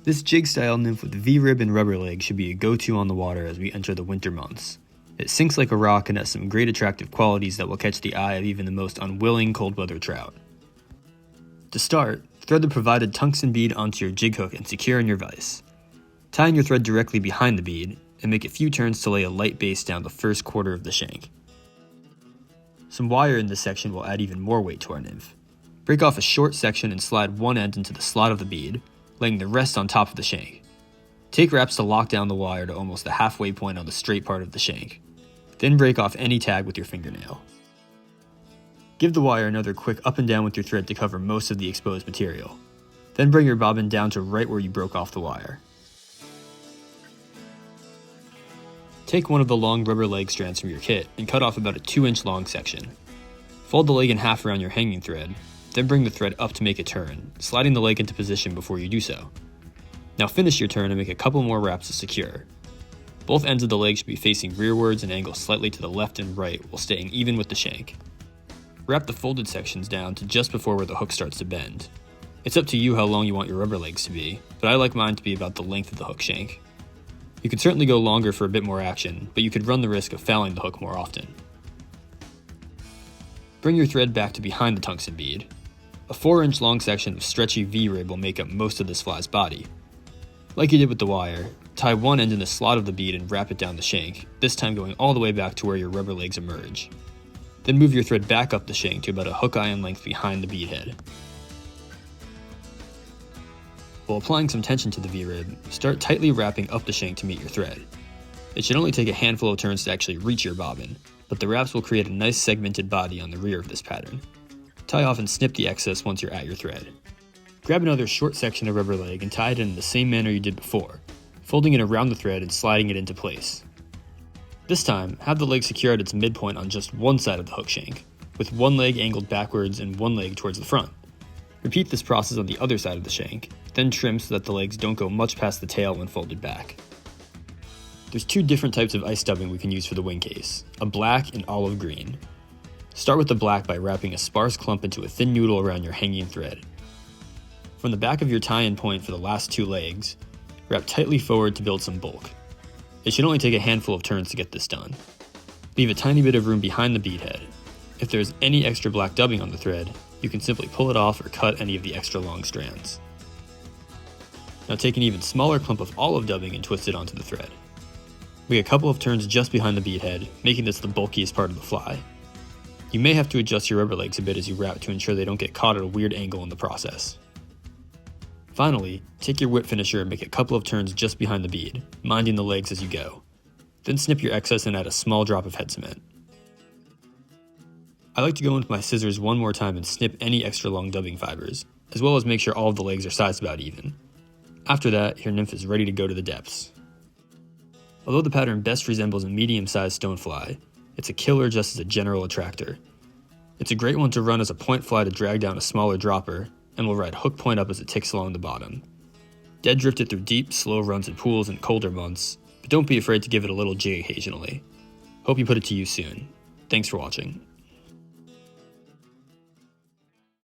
This jig style nymph with V-rib and rubber legs should be a go-to on the water as we enter the winter months. It sinks like a rock and has some great attractive qualities that will catch the eye of even the most unwilling cold weather trout. To start, thread the provided tungsten bead onto your jig hook and secure in your vise. Tie in your thread directly behind the bead and make a few turns to lay a light base down the first quarter of the shank. Some wire in this section will add even more weight to our nymph. Break off a short section and slide one end into the slot of the bead, laying the rest on top of the shank. Take wraps to lock down the wire to almost the halfway point on the straight part of the shank. Then break off any tag with your fingernail. Give the wire another quick up and down with your thread to cover most of the exposed material. Then bring your bobbin down to right where you broke off the wire. Take one of the long rubber leg strands from your kit and cut off about a 2-inch long section. Fold the leg in half around your hanging thread, then bring the thread up to make a turn, sliding the leg into position before you do so. Now finish your turn and make a couple more wraps to secure. Both ends of the leg should be facing rearwards and angle slightly to the left and right while staying even with the shank. Wrap the folded sections down to just before where the hook starts to bend. It's up to you how long you want your rubber legs to be, but I like mine to be about the length of the hook shank. You could certainly go longer for a bit more action, but you could run the risk of fouling the hook more often. Bring your thread back to behind the tungsten bead. A 4-inch long section of stretchy V-rib will make up most of this fly's body. Like you did with the wire, tie one end in the slot of the bead and wrap it down the shank, this time going all the way back to where your rubber legs emerge. Then move your thread back up the shank to about a hook iron length behind the bead head. While applying some tension to the V-rib, start tightly wrapping up the shank to meet your thread. It should only take a handful of turns to actually reach your bobbin, but the wraps will create a nice segmented body on the rear of this pattern. Tie off and snip the excess once you're at your thread. Grab another short section of rubber leg and tie it in the same manner you did before, folding it around the thread and sliding it into place. This time, have the leg secure at its midpoint on just one side of the hook shank, with one leg angled backwards and one leg towards the front. Repeat this process on the other side of the shank, then trim so that the legs don't go much past the tail when folded back. There's two different types of ice dubbing we can use for the wing case, a black and olive green. Start with the black by wrapping a sparse clump into a thin noodle around your hanging thread. From the back of your tie-in point for the last two legs, wrap tightly forward to build some bulk. It should only take a handful of turns to get this done. Leave a tiny bit of room behind the bead head. If there is any extra black dubbing on the thread, you can simply pull it off or cut any of the extra long strands. Now take an even smaller clump of olive dubbing and twist it onto the thread. Make a couple of turns just behind the bead head, making this the bulkiest part of the fly. You may have to adjust your rubber legs a bit as you wrap to ensure they don't get caught at a weird angle in the process. Finally, take your whip finisher and make a couple of turns just behind the bead, minding the legs as you go. Then snip your excess and add a small drop of head cement. I like to go in with my scissors one more time and snip any extra long dubbing fibers, as well as make sure all of the legs are sized about even. After that, your nymph is ready to go to the depths. Although the pattern best resembles a medium-sized stonefly, it's a killer just as a general attractor. It's a great one to run as a point fly to drag down a smaller dropper, and will ride hook point up as it ticks along the bottom. Dead drift it through deep, slow runs in pools in colder months, but don't be afraid to give it a little jig occasionally. Hope you put it to use soon. Thanks for watching.